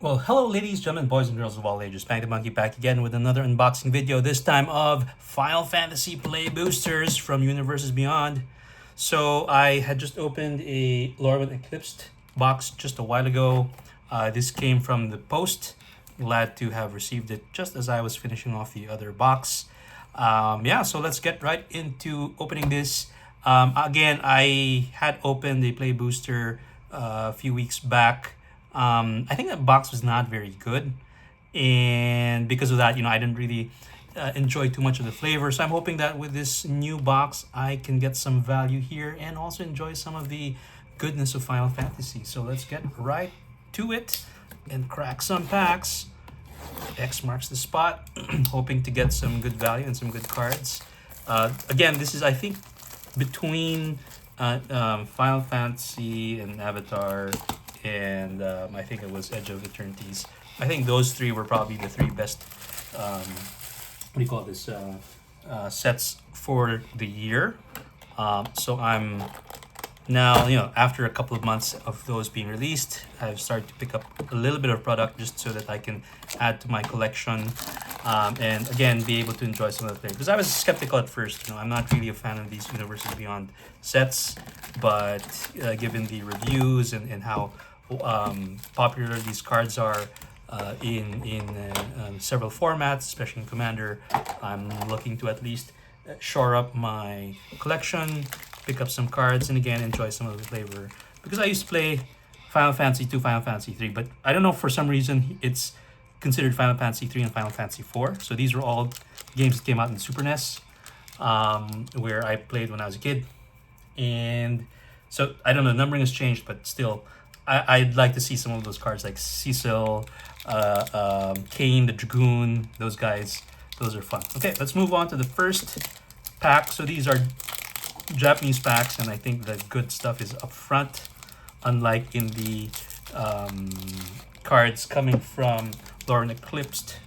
Well, hello ladies, gentlemen, boys and girls of all ages. Spank the Monkey back again with another unboxing video, this time of Final Fantasy Play Boosters from Universes Beyond. So I had just opened a Lorwyn Eclipsed box just a while ago. This came from the post. Glad to have received it just as I was finishing off the other box. Yeah, so let's get right into opening this. Again, I had opened a Play Booster a few weeks back. I think that box was not very good, and because of that, I didn't really enjoy too much of the flavor. So I'm hoping that with this new box, I can get some value here and also enjoy some of the goodness of Final Fantasy. So let's get right to it and crack some packs. X marks the spot. Hoping to get some good value and some good cards. Again, this is, I think, between Final Fantasy and Avatar, and I think it was Edge of Eternities. I think those three were probably the three best. What do you call this? Sets for the year. So I'm now, after a couple of months of those being released, I've started to pick up a little bit of product just so that I can add to my collection, and again be able to enjoy some of the things. Because I was skeptical at first. I'm not really a fan of these Universes Beyond sets, but given the reviews and how popular these cards are in several formats, especially in Commander, I'm looking to at least shore up my collection, pick up some cards, and again enjoy some of the flavor. Because I used to play Final Fantasy 2, Final Fantasy 3, but I don't know, for some reason it's considered Final Fantasy 3 and Final Fantasy 4. So these were all games that came out in Super NES, where I played when I was a kid. And so I don't know, numbering has changed, but still, I'd like to see some of those cards like Cecil, Kane, the Dragoon, those guys. Those are fun. Okay, let's move on to the first pack. So these are Japanese packs, and I think the good stuff is up front, unlike in the cards coming from Lorwyn Eclipsed,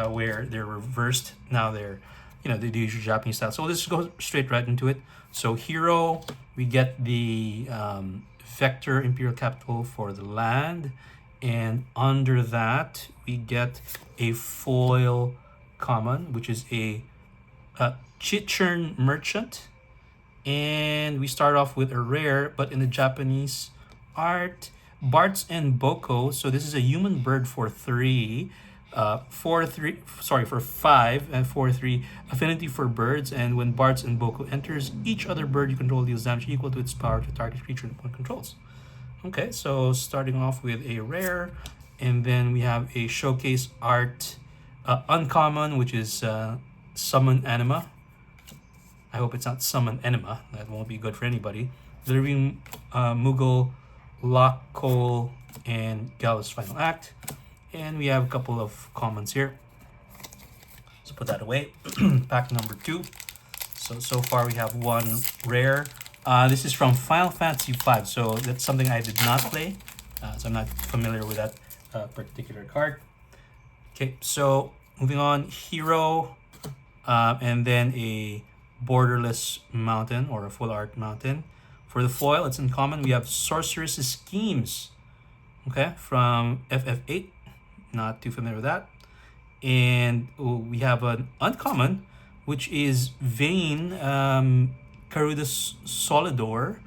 where they're reversed. Now they're, they do usually Japanese style. So let's go straight right into it. So Hero, we get the Vector Imperial Capital for the land, and under that we get a foil common, which is a Chichurn Merchant. And we start off with a rare, but in the Japanese art, Bart's and Boko. So this is a human bird for 3, for 5 and 4/3 affinity for birds. And when Bart's and Boko enters, each other bird you control deals damage equal to its power to target creature one controls. Okay, so starting off with a rare, and then we have a showcase art uncommon, which is Summon Anima. I hope it's not Summon Enema. That won't be good for anybody. Living Mughal, Lockcole, and Gallows Final Act. And we have a couple of commons here. So put that away. Pack number 2. So far we have one rare. This is from Final Fantasy V. So that's something I did not play. So I'm not familiar with that particular card. Okay, so moving on. Hero. And then a Borderless Mountain, or a full art mountain. For the foil, it's uncommon. We have Sorceress's Schemes, okay, from FF8. Not too familiar with that. And we have an uncommon, which is Vayne Carudus Solidor,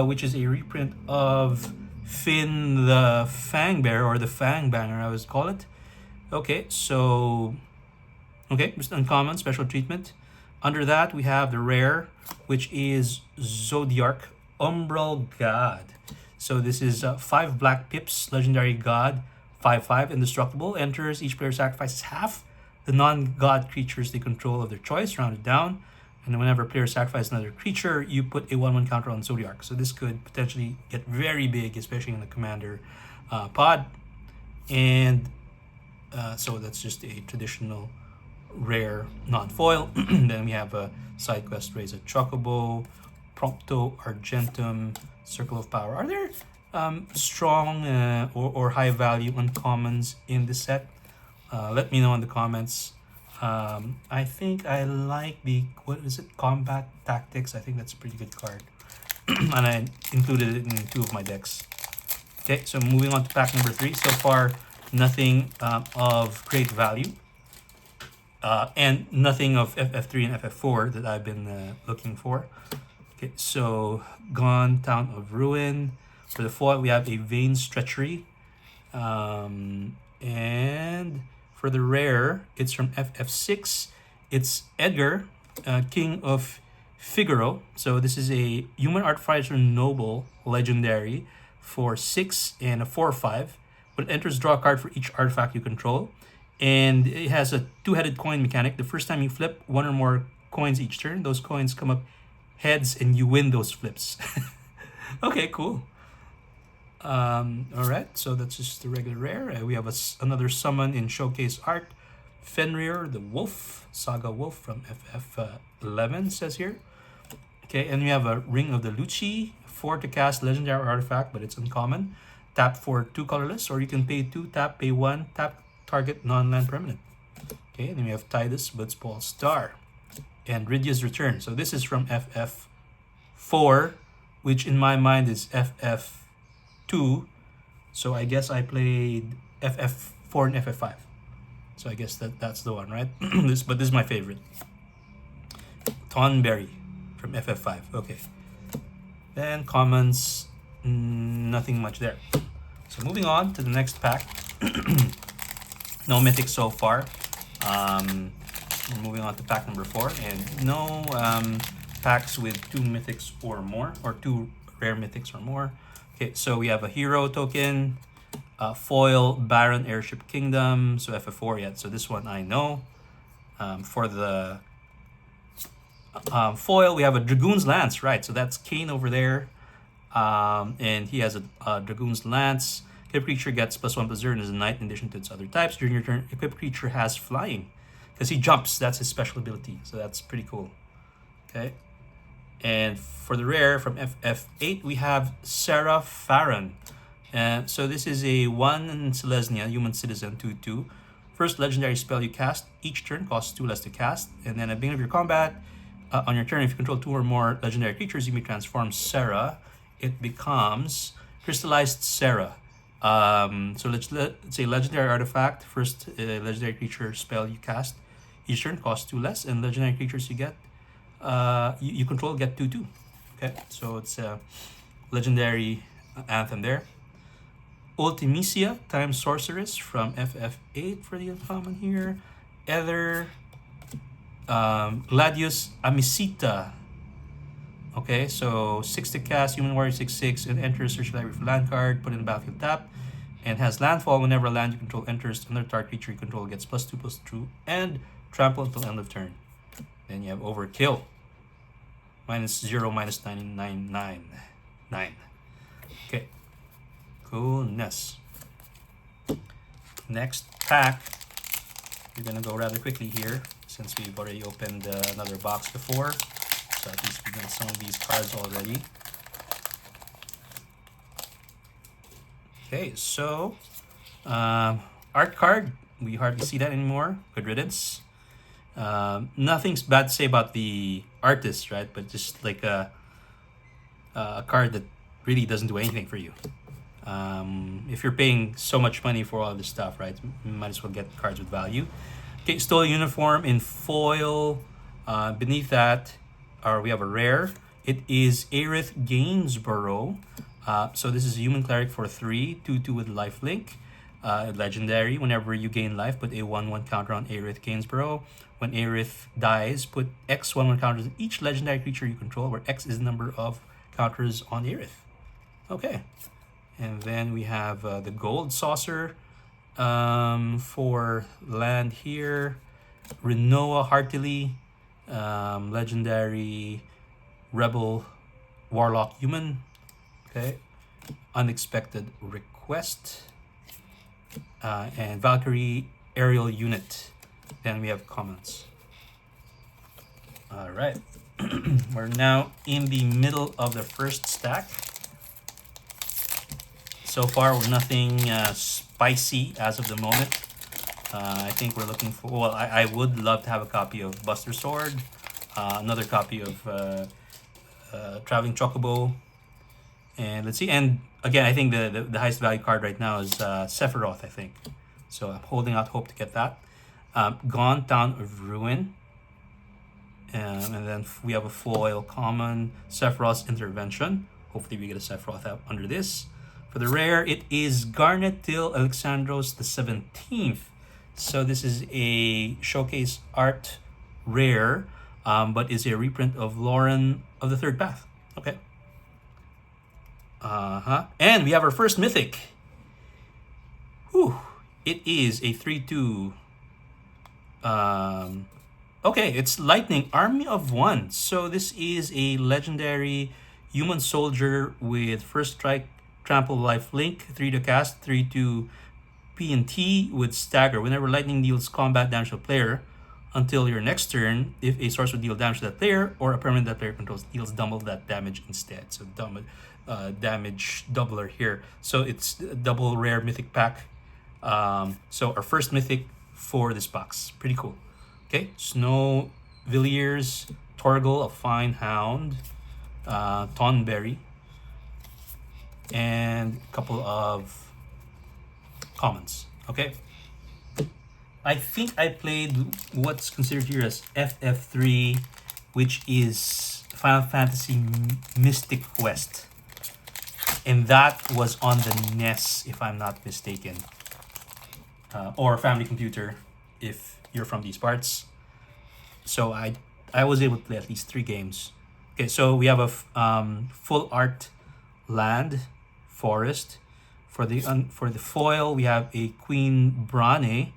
which is a reprint of Finn the Fangbearer, or the Fangbanger, I would call it. Okay, so just uncommon, special treatment. Under that, we have the rare, which is Zodiark Umbral God. So this is 5 black pips, legendary god, 5/5, indestructible. Enters, each player sacrifices half the non-god creatures they control of their choice, rounded down. And whenever a player sacrifices another creature, you put a 1/1 counter on Zodiark. So this could potentially get very big, especially in the Commander pod. And so that's just a traditional rare non-foil. Then we have a side quest, Raise a Chocobo, Prompto Argentum, Circle of Power. Are there strong or high value uncommons in this set? Let me know in the comments. I think I like the, what is it, Combat Tactics. I think that's a pretty good card. And I included it in 2 of my decks. Okay, so moving on to pack number 3. So far, nothing of great value, and nothing of FF3 and FF4 that I've been looking for. Okay, so gone, Town of Ruin. For the foil, we have a Veins Treachery. And for the rare, it's from FF6. It's Edgar, King of Figaro. So this is a Human Artificer Noble Legendary for 6 and a 4/5. When it enters, draw a card for each artifact you control. And it has a two-headed coin mechanic. The first time you flip one or more coins each turn, those coins come up heads and you win those flips. Okay, cool. All right, so that's just the regular rare. We have another summon in showcase art. Fenrir the Wolf, Saga Wolf from FF11 says here. Okay, and we have a Ring of the Lucci, 4 to cast legendary artifact, but it's uncommon. Tap for 2 colorless, or you can pay 2, tap, pay 1, tap, target non-land permanent. Okay, and then we have Tidus Blitzball Star and Rydia's Return. So this is from FF4, which in my mind is FF2. So I guess I played FF4 and FF5. So I guess that's the one, right? But this is my favorite. Tonberry from FF5. Okay. Then commons, nothing much there. So moving on to the next pack. No mythics so far. We're moving on to pack number 4, and no packs with 2 mythics or more, or 2 rare mythics or more. Okay, so we have a hero token, foil Baron Airship Kingdom, so FF4 yet. So this one I know. For the foil, we have a Dragoon's Lance, right? So that's Kane over there, and he has a Dragoon's Lance. Equipped creature gets +1/+0 and is a knight in addition to its other types. During your turn, equipped creature has flying because he jumps. That's his special ability. So that's pretty cool. Okay. And for the rare from FF8, we have Sarah Farron. So this is a 1 Selesnya, human citizen, 2/2. First legendary spell you cast each turn costs 2 less to cast. And then at the beginning of your combat, on your turn, if you control 2 or more legendary creatures, you may transform Sarah. It becomes Crystallized Sarah. So let's say legendary artifact, first legendary creature spell you cast each turn costs 2 less, and legendary creatures you get you control get 2/2. Okay, so it's a legendary anthem there. Ultimisia, Time Sorceress from FF8 for the uncommon here. Ether, Gladius Amisita. Okay, so 6 to cast, Human Warrior 6/6, and enters search library for land card, put in the battlefield tap, and has landfall whenever a land you control enters. Another target creature you control gets +2/+2, and trample until end of turn. Then you have Overkill. -0, -999. Okay, coolness. Next pack, we're gonna go rather quickly here since we've already opened another box before. So at least we got some of these cards already. Okay, so art card, we hardly see that anymore. Good riddance. Nothing's bad to say about the artist, right? But just like a card that really doesn't do anything for you. If you're paying so much money for all this stuff, right, you might as well get cards with value. Okay, Stolen Uniform in foil. Beneath that, we have a rare. It is Aerith Gainsborough. So this is a human cleric for 3, 2/2 with lifelink. Legendary. Whenever you gain life, put a 1/1 counter on Aerith Gainsborough. When Aerith dies, put X 1/1 counters on each legendary creature you control, where X is the number of counters on Aerith. Okay. And then we have the Gold Saucer for land here. Renoa Heartily. Legendary Rebel Warlock Human. Okay. Unexpected Request. And Valkyrie Aerial Unit. Then we have comments. All right. We're now in the middle of the first stack. So far, we're nothing spicy as of the moment. I think we're looking for, well, I would love to have a copy of Buster Sword, another copy of Traveling Chocobo, and let's see. And again, I think the highest value card right now is Sephiroth, I think. So I'm holding out hope to get that. Gone Town of Ruin. And then we have a foil common, Sephiroth's Intervention. Hopefully we get a Sephiroth out under this. For the rare, it is Garnet Till Alexandros the 17th. So this is a showcase art rare, but is a reprint of Lauren of the Third Path. Okay. And we have our first mythic. Whew. It is a 3/2. Okay, it's Lightning, Army of One. So this is a legendary human soldier with first strike, trample, life link, 3 to cast, 3 to P and T with stagger. Whenever lightning deals combat damage to a player, until your next turn, if a source would deal damage to that player or a permanent that player controls deals double that damage instead. So damage doubler here. So it's a double rare mythic pack. So our first mythic for this box. Pretty cool. Okay, Snow Villiers, Torgal, a Fine Hound, Tonberry, and a couple of commons. Okay, I think I played what's considered here as FF3, which is Final Fantasy Mystic Quest, and that was on the NES, if I'm not mistaken, or Family Computer, if you're from these parts. So I was able to play at least 3 games. Okay, so we have a full art land forest. For the foil, we have a Queen Brane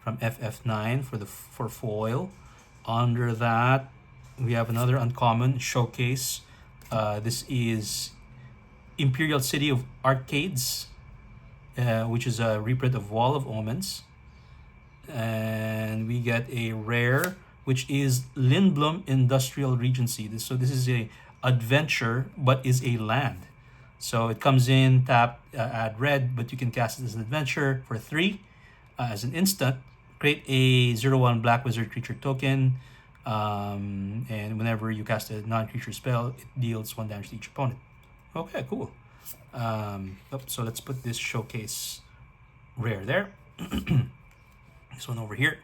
from FF9 for foil. Under that, we have another uncommon showcase. This is Imperial City of Arcades, which is a reprint of Wall of Omens. And we get a rare, which is Lindblom Industrial Regency. This is a adventure, but is a land. So it comes in, tap, add red, but you can cast it as an adventure for 3 as an instant. Create a 0/1 black wizard creature token, and whenever you cast a non-creature spell, it deals 1 damage to each opponent. Okay, cool. So let's put this showcase rare there. This one over here.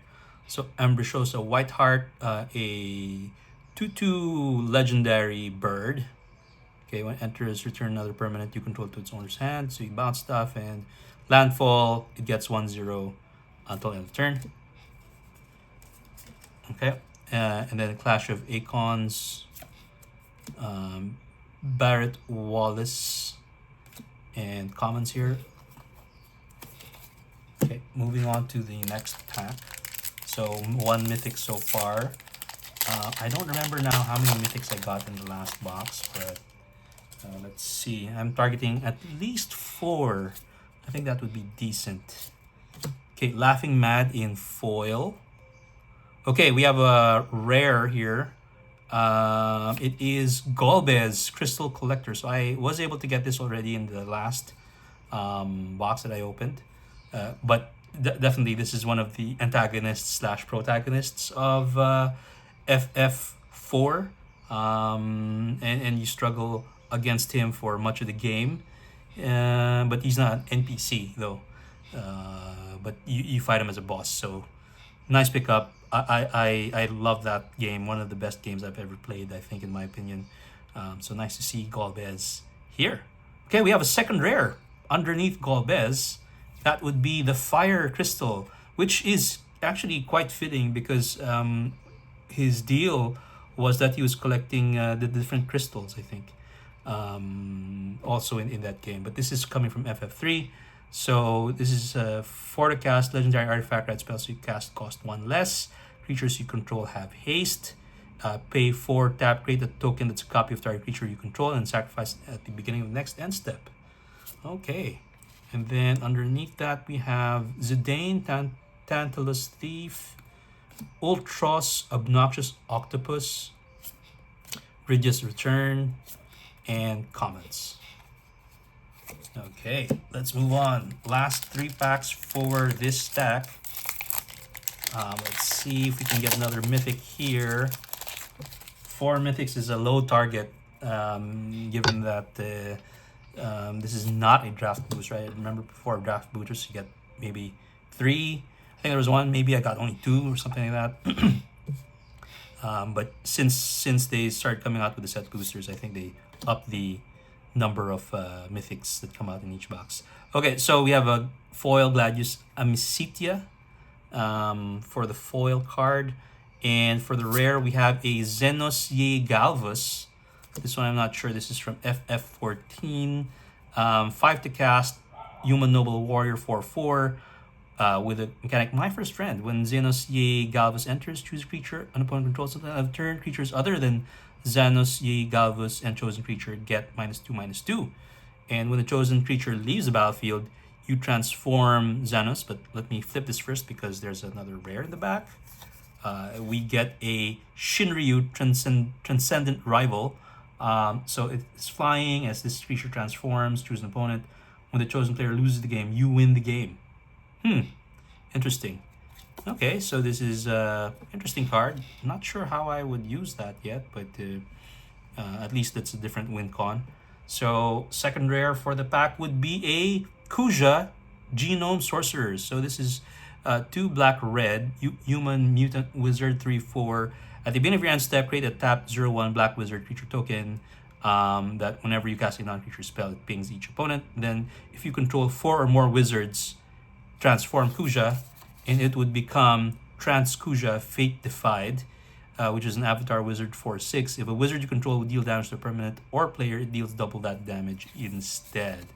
So Ambrosiosa Whiteheart, a 2/2 legendary bird. Okay, when it enters, return another permanent you control to its owner's hand. So you bounce stuff, and landfall, it gets 1/0 until end of turn. Okay, and then a Clash of Acons, Barrett Wallace, and commons here. Okay, moving on to the next pack. So 1 mythic so far. I don't remember now how many mythics I got in the last box, but let's see. I'm targeting at least 4. I think that would be decent. Okay, Laughing Mad in foil. Okay, we have a rare here. It is Golbez Crystal Collector. So I was able to get this already in the last box that I opened. But definitely this is one of the antagonists / protagonists of FF4. And you struggle against him for much of the game. But he's not an NPC though. But you fight him as a boss. So nice pickup. I love that game. One of the best games I've ever played, I think, in my opinion. So nice to see Golbez here. Okay, we have a second rare underneath Golbez. That would be the Fire Crystal, which is actually quite fitting because his deal was that he was collecting the different crystals, I think, also in that game. But this is coming from FF3. So this is 4 to cast, legendary artifact, red spells you cast cost 1 less. Creatures you control have haste. Pay 4, tap, create a token that's a copy of target creature you control and sacrifice it at the beginning of the next end step. Okay. And then underneath that we have Zidane, Tantalus Thief, Ultros, Obnoxious Octopus, Ridge's Return, and Comments. Okay, let's move on. Last 3 packs for this stack. Let's see if we can get another mythic here. 4 mythics is a low target, given that this is not a draft boost, right? Remember before draft boosters, you get maybe 3. I think there was one, maybe I got only 2 or something like that. But since they started coming out with the set boosters, I think they upped the number of mythics that come out in each box. Okay, so we have a foil Gladius Amicitia for the foil card. And for the rare, we have a Xenos Ye Galvus. This one I'm not sure. This is from FF14. 5 to cast, Human Noble Warrior 4/4. With a mechanic, My First Friend. When Xenos Ye Galvus enters, choose a creature an opponent controls of turn. Creatures other than Xenos Ye Galvus and chosen creature get -2/-2. And when the chosen creature leaves the battlefield, you transform Xenos. But let me flip this first because there's another rare in the back. We get a Shinryu Transcendent Rival. So it's flying. As this creature transforms, choose an opponent. When the chosen player loses the game, you win the game. Interesting. Okay, so this is interesting card. Not sure how I would use that yet, but at least that's a different win con. So second rare for the pack would be a Kuja Genome Sorcerers. So this is 2 black red human mutant wizard 3/4. At the beginning of your end step, create a tap 0/1 black wizard creature token. That whenever you cast a non-creature spell, it pings each opponent. Then if you control 4 or more wizards, transform Kuja, and it would become Trans Kuja Fate Defied, which is an avatar wizard 4/6. If a wizard you control would deal damage to a permanent or player, it deals double that damage instead.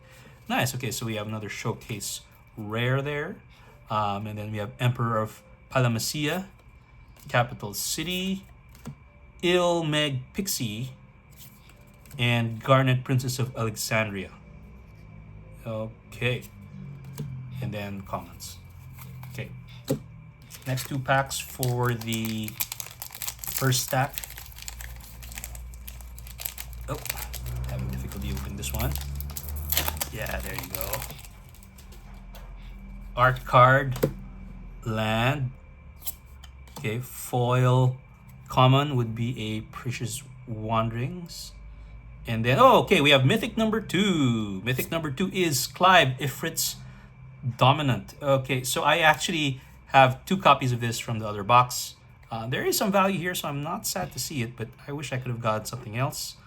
Nice. Okay, so we have another showcase rare there. And then we have Emperor of Palamacia, Capital City, Ilmeg Pixie, and Garnet Princess of Alexandria. Okay. And then comments. Okay. Next 2 packs for the first stack. Oh, having difficulty opening this one. Yeah, there you go. Art card, land. Okay, foil common would be a Precious Wanderings. And then, okay, we have Mythic number 2. Mythic number 2 is Clive Ifrit's Dominant. Okay, so I actually have 2 copies of this from the other box. There is some value here, so I'm not sad to see it, but I wish I could have gotten something else.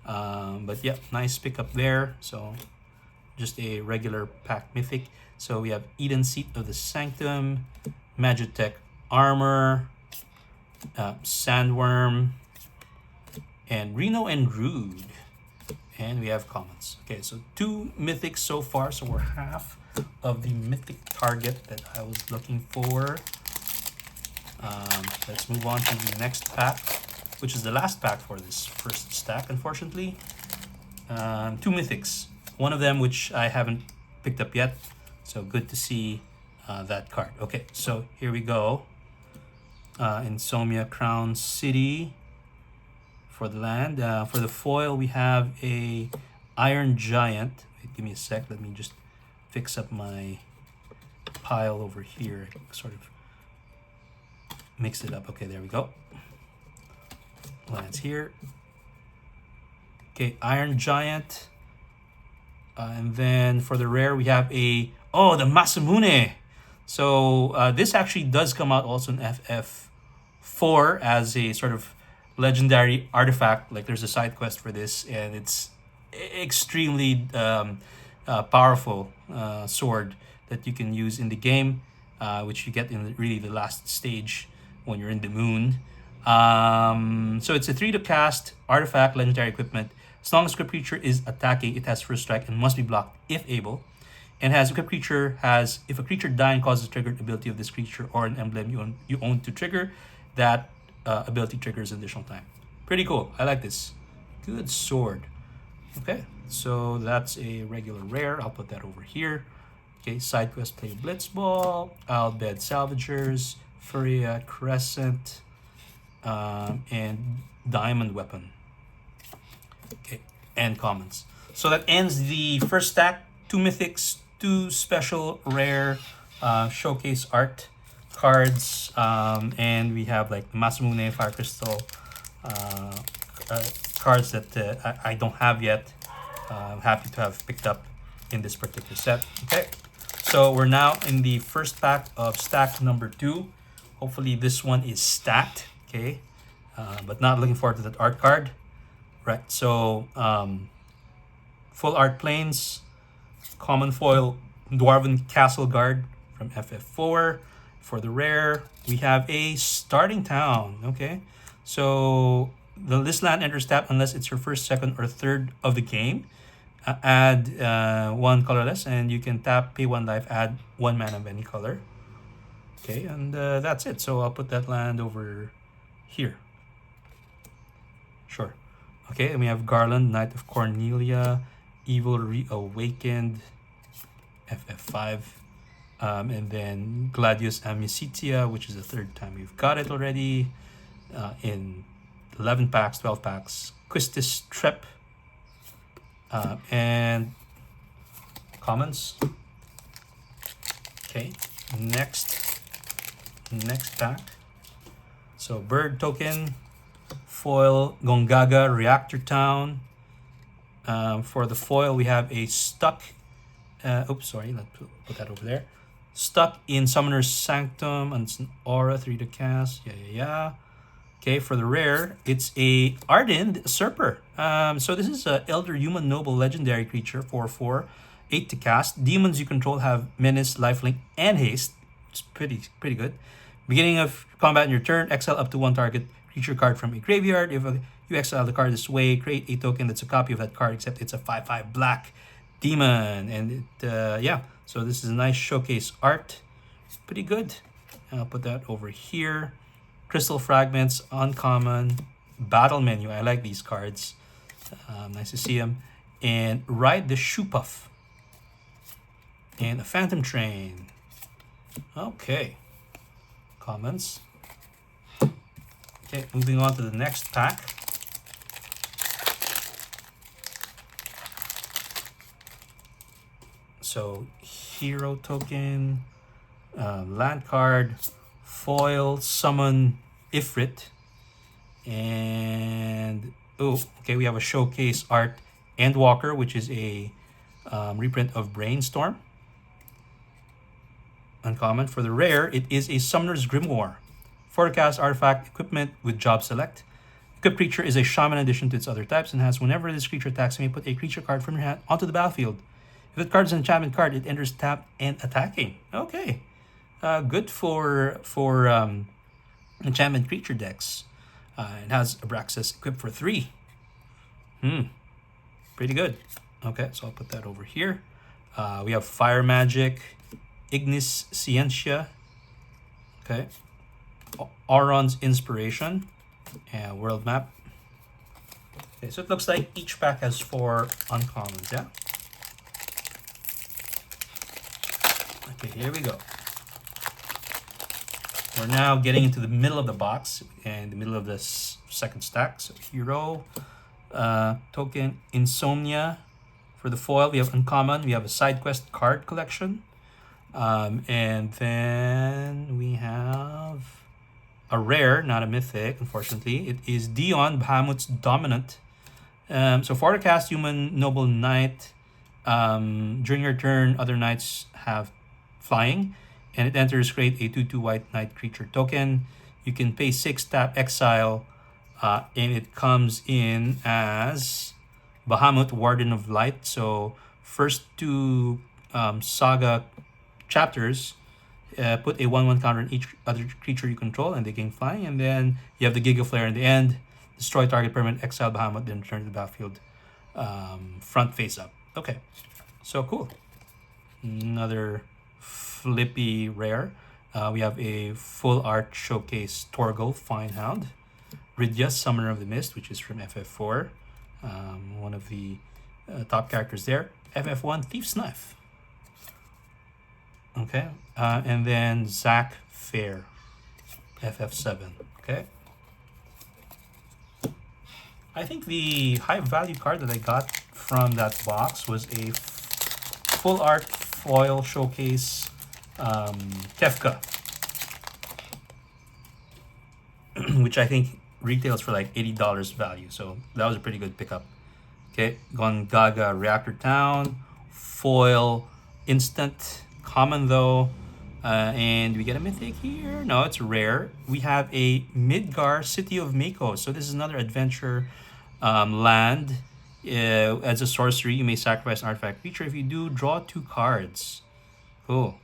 But yeah, nice pickup there. So just a regular pack mythic. So we have Eden Seat of the Sanctum, Magitech Armor, Sandworm, and Reno and Rude. And we have comments. Okay, so 2 mythics so far, so we're half of the mythic target that I was looking for. Let's move on to the next pack, which is the last pack for this first stack, unfortunately. 2 mythics. One of them which I haven't picked up yet, so good to see that card. Okay, so here we go. Insomnia Crown City for the land. For the foil, we have a Iron Giant. Wait, give me a sec. Let me just fix up my pile over here. Sort of mix it up. Okay, there we go. Lands here. Okay, Iron Giant. And then for the rare, we have the Masamune. So this actually does come out also in FF4 as a sort of legendary artifact. Like there's a side quest for this, and it's extremely powerful sword that you can use in the game, which you get in really the last stage when you're in the moon. So it's a 3 to cast artifact legendary equipment. As long as a creature is attacking, it has first strike and must be blocked if able. And has if a creature dying causes a triggered ability of this creature or an emblem you own to trigger, that ability triggers additional time. Pretty cool. I like this. Good sword. Okay, so that's a regular rare. I'll put that over here. Okay, side quest play Blitzball, Albed Salvagers, Furia Crescent, and Diamond Weapon. Okay, and comments. So that ends the first stack. 2 mythics, 2 special rare showcase art cards, and we have like the Masamune Fire Crystal cards that I don't have yet. I'm happy to have picked up in this particular set. Okay, So we're now in the first pack of stack number 2. Hopefully this one is stacked, okay? But not looking forward to that art card. Right, so full art planes, common foil Dwarven Castle Guard from FF4. For the rare, we have a Starting Town, okay? So this land enters tap unless it's your first, second, or third of the game. Add 1 colorless, and you can tap, pay 1 life, add 1 mana of any color. Okay, and that's it. So I'll put that land over here. Sure. Okay, and we have Garland, Knight of Cornelia, Evil Reawakened, FF5, and then Gladius Amicitia, which is the 3rd time we've got it already, in 11 packs, 12 packs. Quistis Trep, and commons. Okay, next pack. So bird token, foil Gongaga Reactor Town. For the foil, we have a stuck. Oops, sorry. Let's put that over there. Stuck in Summoner's Sanctum, and it's an aura 3 to cast. Yeah. Okay, for the rare, it's a Ardent Usurper. So this is an Elder Human Noble legendary creature, 4/4, 8 to cast. Demons you control have Menace, Lifelink, and Haste. It's pretty good. Beginning of combat in your turn, exile up to 1 target creature card from a graveyard. If you exile the card this way, create a token that's a copy of that card, except it's a 5/5 black demon. And it, yeah, so this is a nice showcase art. Pretty good. I'll put that over here. Crystal Fragments, uncommon. Battle Menu, I like these cards. Nice to see them. And Ride the Shoe Puff. And a Phantom Train. Okay. Comments. Okay, moving on to the next pack. So, hero token, land card, foil, summon Ifrit, and okay, we have a showcase art Endwalker, which is a reprint of Brainstorm. Uncommon. For the rare, it is a Summoner's Grimoire. Forecast artifact equipment with job select. Equipped creature is a shaman addition to its other types and has whenever this creature attacks, you may put a creature card from your hand onto the battlefield. If the card is an enchantment card, it enters tapped and attacking. Okay. Good for enchantment creature decks. It has Abraxas equipped for 3. Pretty good. Okay, so I'll put that over here. We have Fire Magic, Ignis Scientia. Okay. Auron's Inspiration, and World Map. Okay, so it looks like each pack has 4 uncommons, yeah? Okay, here we go. We're now getting into the middle of the box and the middle of this second stack. So hero, token, Insomnia. For the foil, we have uncommon. We have a side quest card collection. And then we have a rare, not a mythic, unfortunately. It is Dion, Bahamut's Dominant. So for the cast, Human Noble Knight. During your turn, other knights have flying, and it enters, create a 2/2 white knight creature token. You can pay 6, tap, exile, and it comes in as Bahamut, Warden of Light. So first 2 saga chapters, put a 1/1 counter on each other creature you control, and they gain flying. And then you have the Giga Flare in the end. Destroy target permanent, exile Bahamut, then return to the battlefield, front face up. Okay, so cool. Another flippy rare. We have a full art showcase Torgal, Finehound. Ridya, Summoner of the Mist, which is from FF4. One of the top characters there. FF1, Thief's Knife. Okay, and then Zac Fair, FF7. Okay. I think the high value card that I got from that box was a full art foil showcase Kefka, which I think retails for like $80 value. So that was a pretty good pickup. Okay, Gongaga Reactor Town, foil instant common though. And we get a mythic here. No, it's rare. We have a Midgar, City of Mako. So this is another adventure land. As a sorcery, you may sacrifice an artifact creature. If you do, draw 2 cards. Cool.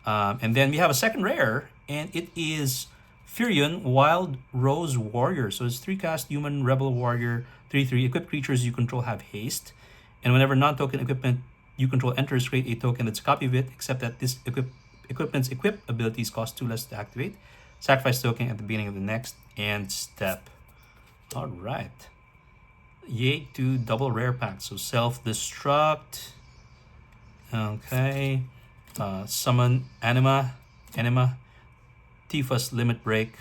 And then we have a second rare, and it is Furion, Wild Rose Warrior. So it's 3 cast Human Rebel Warrior, 3/3. Equipped creatures you control have haste. And whenever non-token equipment you control enters, create a token that's a copy of it, except that this equipment's equip abilities cost 2 less to activate. Sacrifice token at the beginning of the next end step. All right. Yay to double rare pack. So self-destruct. Okay. Summon Anima. Tifa's Limit Break.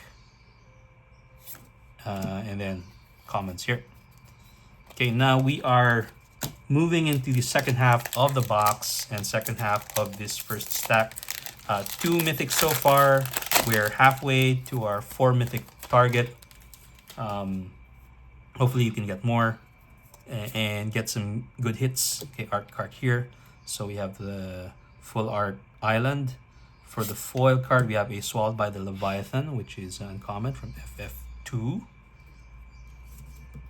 And then comments here. Okay, now we are moving into the second half of the box and second half of this first stack. 2 mythics so far. We're halfway to our 4 mythic target. Hopefully you can get more and get some good hits. Okay, art card here. So we have the full art island. For the foil card, we have a Swallowed by the Leviathan, which is uncommon from FF2.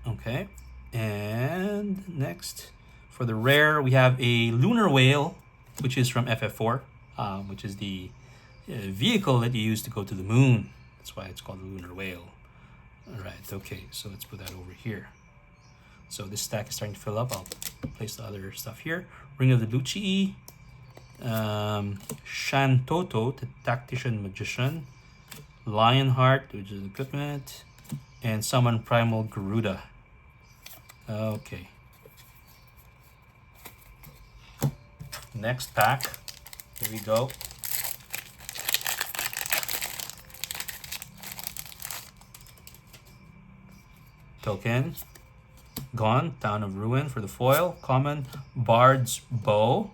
Okay, and next for the rare, we have a Lunar Whale, which is from FF4, which is the vehicle that you use to go to the moon. That's why it's called the Lunar Whale. All right, okay, so let's put that over here. So this stack is starting to fill up. I'll place the other stuff here. Ring of the Lucii, Shantoto, the Tactician Magician, Lionheart, which is equipment, and Summon Primal Garuda. Okay. Next pack. Here we go. Token. Gone. Town of Ruin for the foil. Common. Bard's Bow.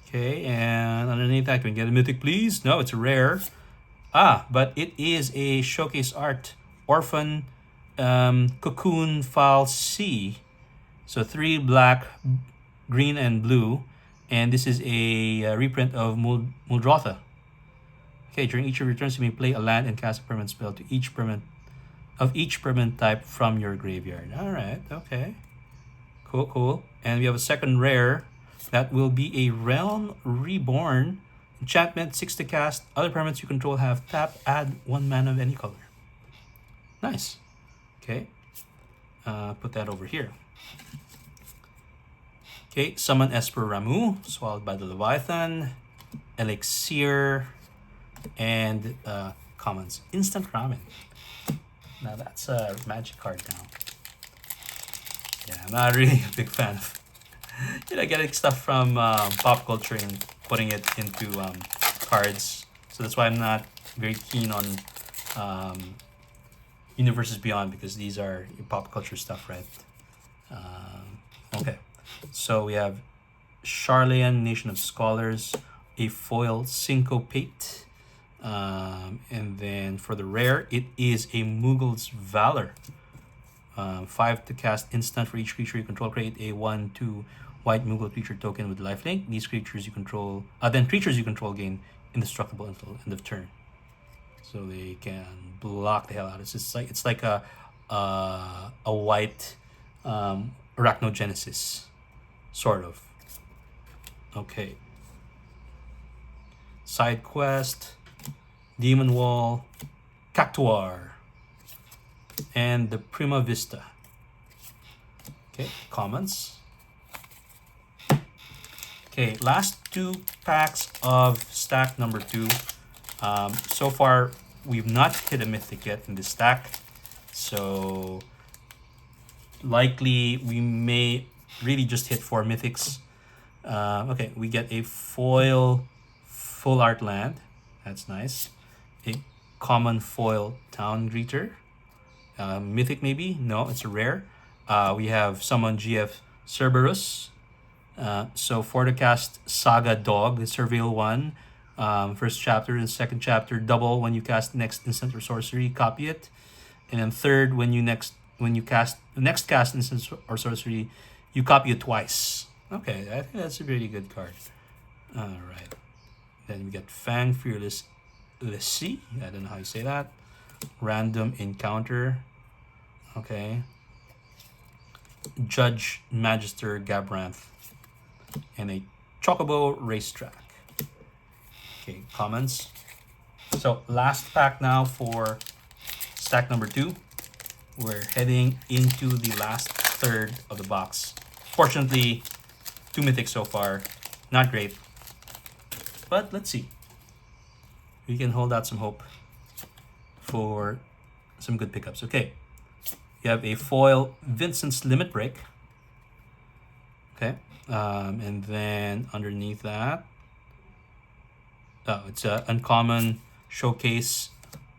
Okay, and underneath that, can we get a mythic, please? No, it's a rare. But it is a showcase art. Orphan Cocoon File C. So 3 black, green, and blue. And this is a reprint of Muldrotha. Okay, during each of your turns, you may play a land and cast a permanent spell to each permanent type from your graveyard. All right, okay. Cool. And we have a second rare. That will be a Realm Reborn. Enchantment, 6 to cast. Other permanents you control have tap, add 1 mana of any color. Nice. Okay. Put that over here. Okay, Summon Esper Ramu, Swallowed by the Leviathan, Elixir, and commons. Instant Ramen. Now that's a magic card now. Yeah, I'm not really a big fan of getting stuff from pop culture and putting it into cards. So that's why I'm not very keen on Universes Beyond, because these are pop culture stuff, right? Okay, so we have Charlean, Nation of Scholars, a foil Syncopate, and then for the rare, it is a Mughals Valor. 5 to cast instant for each creature you control. Create a 1/2 white Mughal creature token with lifelink. These creatures you control, then creatures you control gain indestructible until end of turn. So they can block the hell out. It's like a white Arachnogenesis, sort of. Okay. Side quest, Demon Wall, Cactuar, and the Prima Vista. Okay, comments. Okay, last 2 packs of stack number 2. So far, we've not hit a mythic yet in this stack. So likely we may really just hit 4 mythics. Okay, we get a foil full art land. That's nice. A common foil town greeter. Mythic maybe? No, it's a rare. We have Summon GF Cerberus. So for the cast Saga Dog, Surveil 1. First chapter and second chapter double when you cast next instant or sorcery, copy it. And then third, when you cast the next cast instant or sorcery, you copy it twice. Okay, I think that's a really good card. All right. Then we get Fang Fearless Lissy. I don't know how you say that. Random Encounter. Okay. Judge Magister Gabranth. And a Chocobo Racetrack. Okay, comments. So last pack now for stack number 2. We're heading into the last third of the box. Fortunately, 2 mythics so far. Not great. But let's see. We can hold out some hope for some good pickups. Okay. You have a foil Vincent's Limit Break. Okay. And then underneath that, it's an uncommon showcase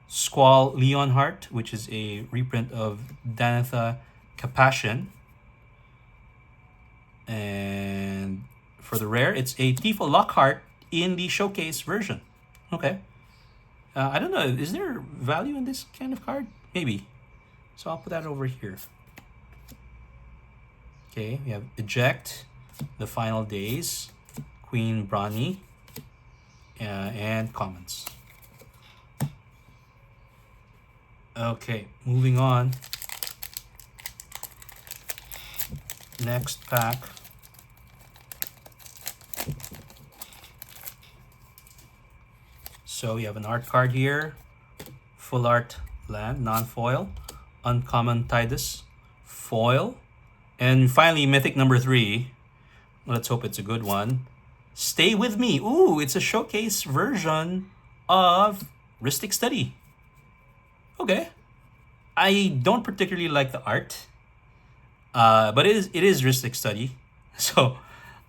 Squall Leonheart, which is a reprint of Danitha Capashen. And for the rare, it's a Tifa Lockhart in the showcase version. Okay. I don't know. Is there value in this kind of card? Maybe. So I'll put that over here. Okay, we have Eject, The Final Days, Queen Bronny, and comments. Okay, moving on. Next pack. So we have an art card here. Full art land, non-foil. Uncommon Tidus, foil. And finally, mythic number 3. Let's hope it's a good one. Stay With Me. Ooh, it's a showcase version of Ristic Study. Okay. I don't particularly like the art. But it is Ristic Study. So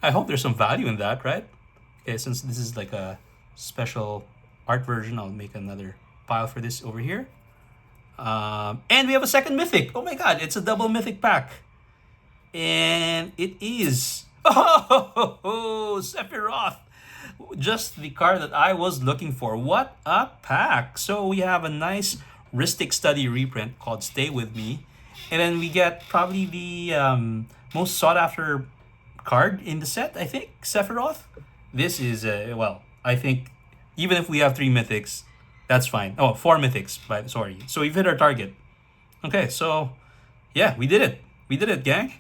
I hope there's some value in that, right? Okay, since this is like a special art version, I'll make another pile for this over here. And we have a second mythic. Oh my god, it's a double mythic pack. And it is Sephiroth. Just the card that I was looking for. What a pack. So we have a nice Ristic Study reprint called Stay With Me. And then we get probably the most sought after card in the set, I think, Sephiroth. This is, well, I think even if we have 3 mythics, that's fine. Oh, 4 mythics, sorry. So we've hit our target. Okay, so yeah, we did it. We did it, gang.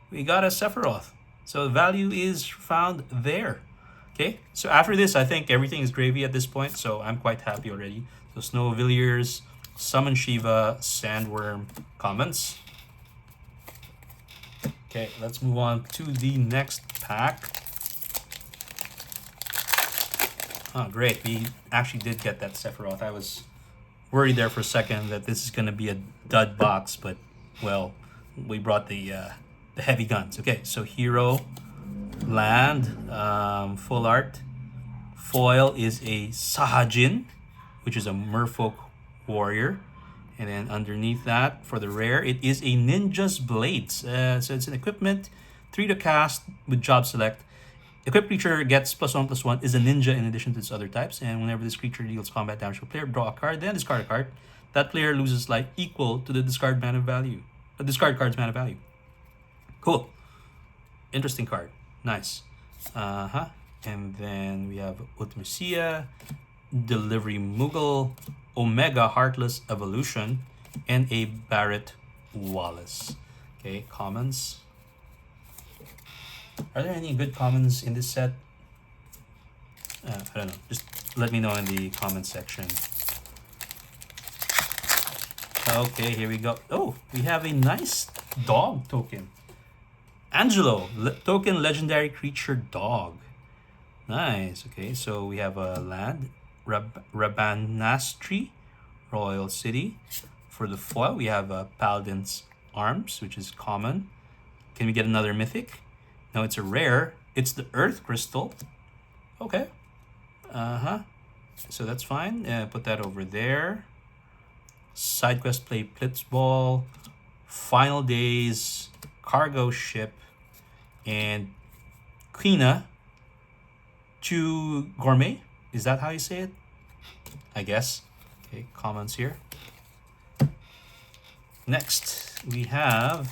We got a Sephiroth. So the value is found there. Okay, so after this, I think everything is gravy at this point. So I'm quite happy already. So Snow Villiers, Summon Shiva, Sandworm, comments. Okay, let's move on to the next pack. Oh, great. We actually did get that Sephiroth. I was worried there for a second that this is going to be a dud box, but, well, we brought the heavy guns. Okay, so Hero, Land, full art. Foil is a Sahajin, which is a Merfolk warrior. And then underneath that, for the rare, it is a Ninja's Blades. So it's an equipment, 3 to cast with job select. Equipped creature gets +1/+1, is a ninja in addition to its other types. And whenever this creature deals combat damage to a player, draw a card, then discard a card. That player loses life equal to the discard mana value. The discard card's mana value. Cool. Interesting card. Nice. And then we have Utmusia, Delivery Moogle, Omega Heartless Evolution, and a Barrett Wallace. Okay, commons. Are there any good commons in this set? I don't know. Just let me know in the comment section. Okay, here we go. Oh, we have a nice dog token. Angelo, token legendary creature dog. Nice. Okay, so we have a land, Rabanastri, Royal City. For the foil, we have a Paladin's Arms, which is common. Can we get another mythic? No, it's a rare. It's the Earth Crystal. Okay. So that's fine. Put that over there. Side quest play Blitzball, Final Days, Cargo Ship, and Quina to Gourmet. Is that how you say it? I guess. Okay, comments here. Next, we have...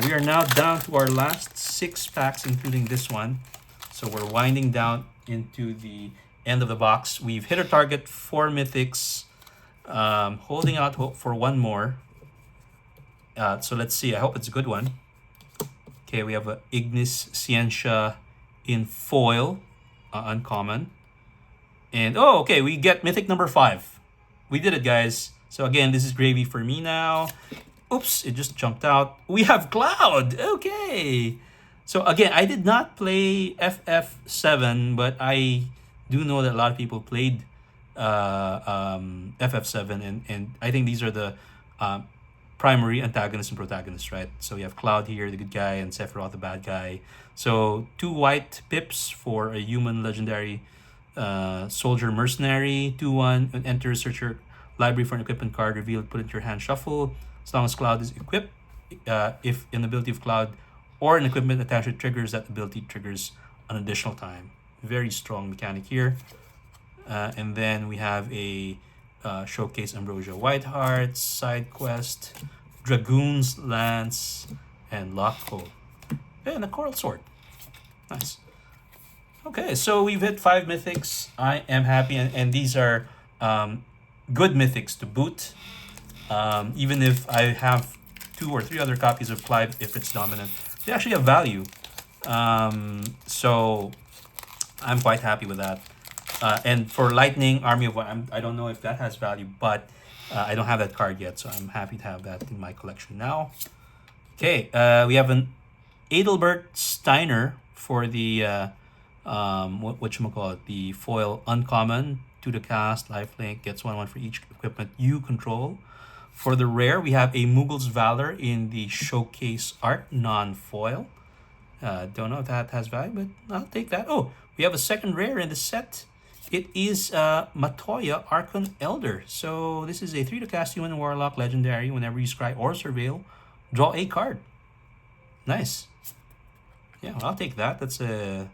we are now down to our last 6 packs, including this one. So we're winding down into the end of the box. We've hit our target, 4 mythics. Holding out hope for one more. So let's see. I hope it's a good one. Okay, we have a Ignis Scientia in foil, uncommon. And oh, okay, we get mythic number 5. We did it, guys. So again, this is gravy for me now. Oops, it just jumped out. We have Cloud. Okay. So again, I did not play FF7, but I do know that a lot of people played FF7, and I think these are the primary antagonists and protagonists, right? So we have Cloud here, the good guy, and Sephiroth, the bad guy. So 2 white pips for a human legendary soldier mercenary. 2/1, enter, search your library for an equipment card, reveal, put it in your hand, shuffle. As long as Cloud is equipped, if an ability of Cloud or an equipment attached to triggers, that ability triggers an additional time. Very strong mechanic here. And then we have a Showcase Ambrosia Whiteheart, side quest, Dragoon's Lance, and Lockho. And a Coral Sword. Nice. Okay, so we've hit 5 mythics. I am happy, and these are good mythics to boot. Even if I have 2 or 3 other copies of Clive, if it's dominant, they actually have value. So I'm quite happy with that. And for Lightning, Army of One, I don't know if that has value, but I don't have that card yet, so I'm happy to have that in my collection now. Okay, we have an Adelbert Steiner for the whatchamacallit, the foil uncommon, 2 to cast, lifelink, gets 1/1 for each equipment you control. For the rare, we have a Mughals Valor in the Showcase art, non-foil. Don't know if that has value, but I'll take that. Oh, we have a second rare in the set. It is Matoya Archon Elder. So this is a 3 to cast human warlock legendary. Whenever you scry or surveil, draw a card. Nice. Yeah, I'll take that. That's a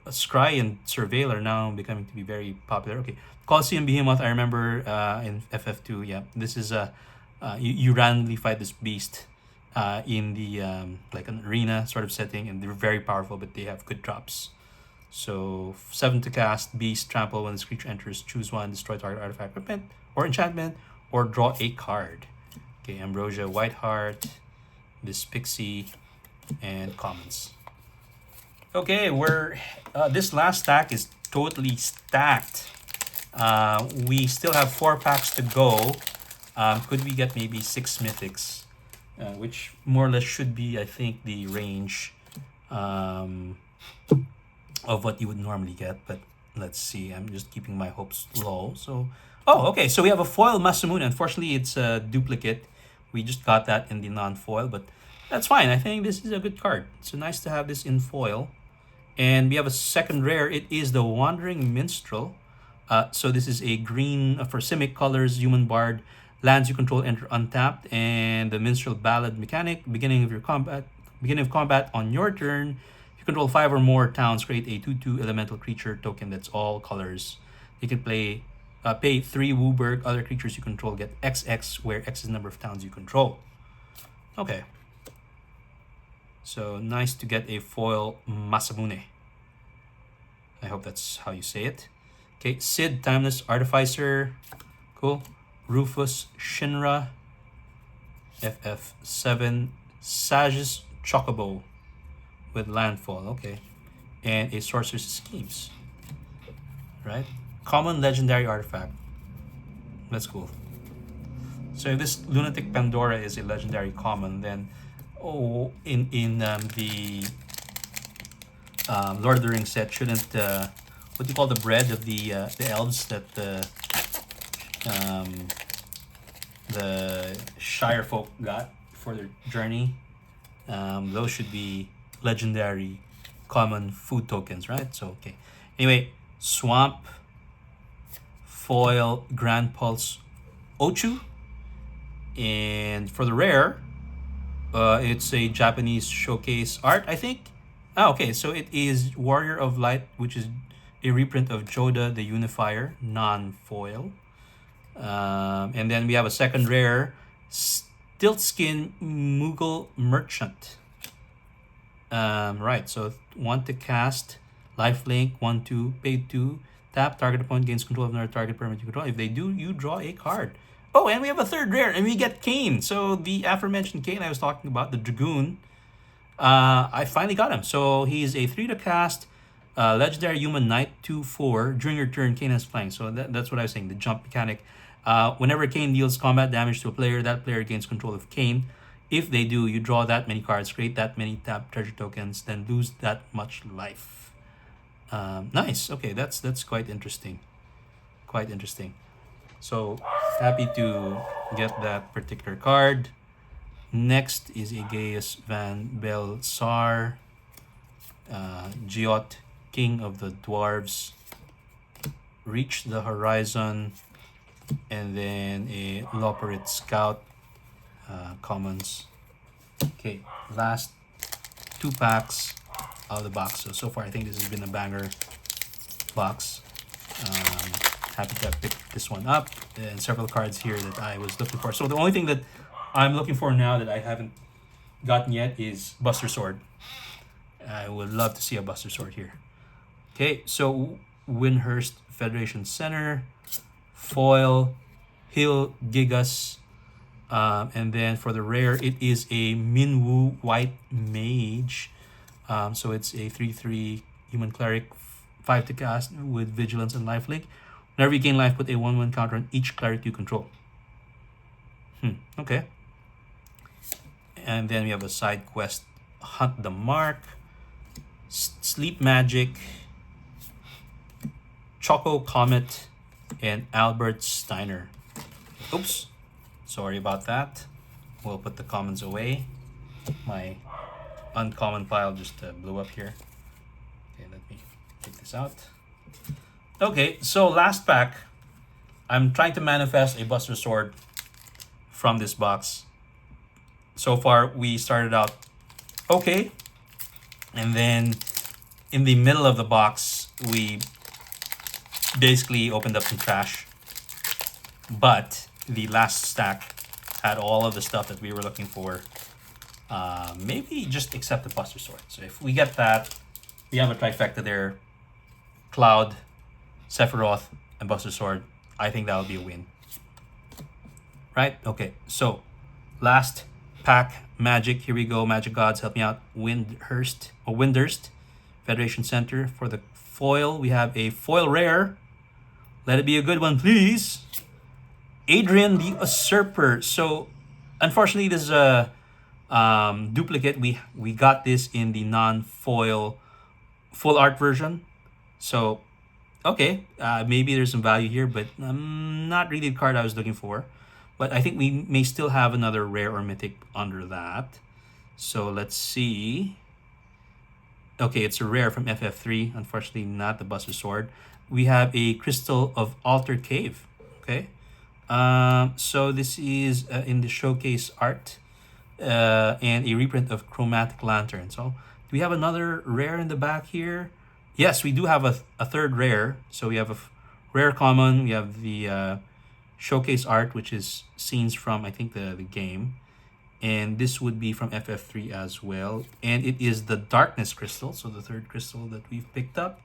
scry and surveil are now becoming to be very popular. Okay, Colosseum Behemoth. I remember in FF2. Yeah, this is you randomly fight this beast in the like an arena sort of setting, and they're very powerful, but they have good drops. So 7 to cast, beast, trample. When this creature enters, choose 1, destroy target artifact, equipment, or enchantment, or draw a card. Okay, Ambrosia Whiteheart, this Pixie, and commons. Okay, we're this last stack is totally stacked. We still have 4 packs to go. Could we get maybe 6 mythics, which more or less should be, I think, the range of what you would normally get, but let's see. I'm just keeping my hopes low. So, oh, okay. So we have a foil Masamune. Unfortunately, it's a duplicate. We just got that in the non-foil, but that's fine. I think this is a good card. So nice to have this in foil. And we have a second rare. It is the Wandering Minstrel. So this is a green for Simic colors, human bard. Lands you control enter untapped, and the Minstrel Ballad mechanic. Beginning of combat on your turn. Control 5 or more towns, create a 2/2 elemental creature token that's all colors. You can pay 3 Wooburg. Other creatures you control get XX, where X is the number of towns you control. Okay. So nice to get a foil Masamune. I hope that's how you say it. Okay, Sid, Timeless Artificer. Cool. Rufus Shinra. FF7. Sages Chocobo with landfall. Okay. And a Sorcerer's Schemes. Right? Common legendary artifact. That's cool. So if this Lunatic Pandora is a legendary common, then in the Lord of the Rings set, shouldn't what do you call the bread of the elves that the Shire folk got for their journey? Those should be legendary common food tokens, right? So okay. Anyway, Swamp, Foil, Grand Pulse, Ochu, and for the rare, it's a Japanese showcase art, I think. Okay, so it is Warrior of Light, which is a reprint of Joda the Unifier, non-foil. And then we have a second rare, Stiltskin Mughal Merchant. Right, so 1 to cast, Lifelink, 1/2, pay 2. Tap, target opponent gains control of another target permanent you control. If they do, you draw a card. Oh, and we have a third rare, and we get Kane. So the aforementioned Kane I was talking about, the Dragoon, I finally got him. So he's a 3 to cast, legendary human knight, 2/4. During your turn, Kane has flying. So that's what I was saying, the jump mechanic. Whenever Kane deals combat damage to a player, that player gains control of Kane. If they do, you draw that many cards, create that many tap treasure tokens, then lose that much life. Nice. Okay, that's quite interesting. Quite interesting. So happy to get that particular card. Next is Aegeus Van Belsar, Geot, King of the Dwarves, Reach the Horizon, and then a Loperit Scout, commons. Okay, last 2 packs out of the box. So far I think this has been a banger box. Happy to have picked this one up, and several cards here that I was looking for. So the only thing that I'm looking for now that I haven't gotten yet is Buster Sword. I would love to see a Buster Sword here. Okay, so Windhurst Federation Center, foil, Hill Gigas, and then for the rare, it is a Minwu White Mage. So it's a 3/3 human cleric, 5 to cast with vigilance and lifelink. Whenever you gain life, put a 1/1 counter on each cleric you control. Okay. And then we have a side quest, Hunt the Mark, Sleep Magic, Choco Comet, and Albert Steiner. Oops, sorry about that. We'll put the commons away. My uncommon pile just blew up here. Okay, let me take this out. Okay, so last pack. I'm trying to manifest a Buster Sword from this box. So far, we started out okay. And then in the middle of the box, we basically opened up some trash. But the last stack had all of the stuff that we were looking for. Maybe just accept the Buster Sword. So if we get that, we have a trifecta there. Cloud, Sephiroth, and Buster Sword. I think that'll be a win. Right? Okay, so last pack, Magic. Here we go. Magic Gods, help me out. Windhurst Federation Center. For the foil, we have a foil rare. Let it be a good one, please. Adrian the Usurper. So, unfortunately, this is a duplicate. We got this in the non-foil full art version. So, okay, maybe there's some value here, but not really the card I was looking for. But I think we may still have another rare or mythic under that. So let's see. Okay, it's a rare from FF3. Unfortunately, not the Buster Sword. We have a Crystal of Altar Cave. Okay. So this is in the showcase art. And a reprint of Chromatic Lantern. So do we have another rare in the back here? Yes, we do have a third rare. So we have a rare common. We have the showcase art, which is scenes from, I think, the game. And this would be from FF3 as well. And it is the Darkness Crystal. So the third crystal that we've picked up.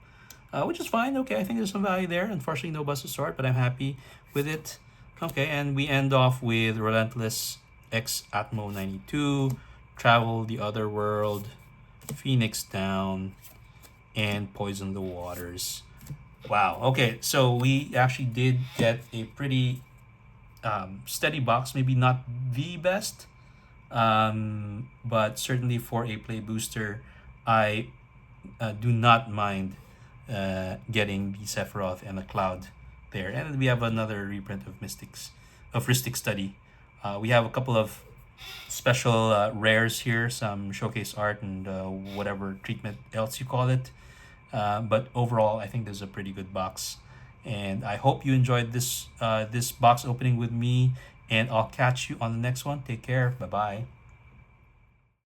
Which is fine. Okay, I think there's some value there. Unfortunately, no Buster Sword, but I'm happy with it. Okay, and we end off with Relentless X Atmo 92, Travel the Other World, Phoenix Down, and Poison the Waters. Wow. Okay, so we actually did get a pretty steady box. Maybe not the best, but certainly for a play booster, I do not mind getting the Sephiroth and the Cloud there. And we have another reprint of Rhystic Study. We have a couple of special rares here, some showcase art and whatever treatment else you call it. But overall, I think this is a pretty good box. And I hope you enjoyed this box opening with me. And I'll catch you on the next one. Take care. Bye-bye.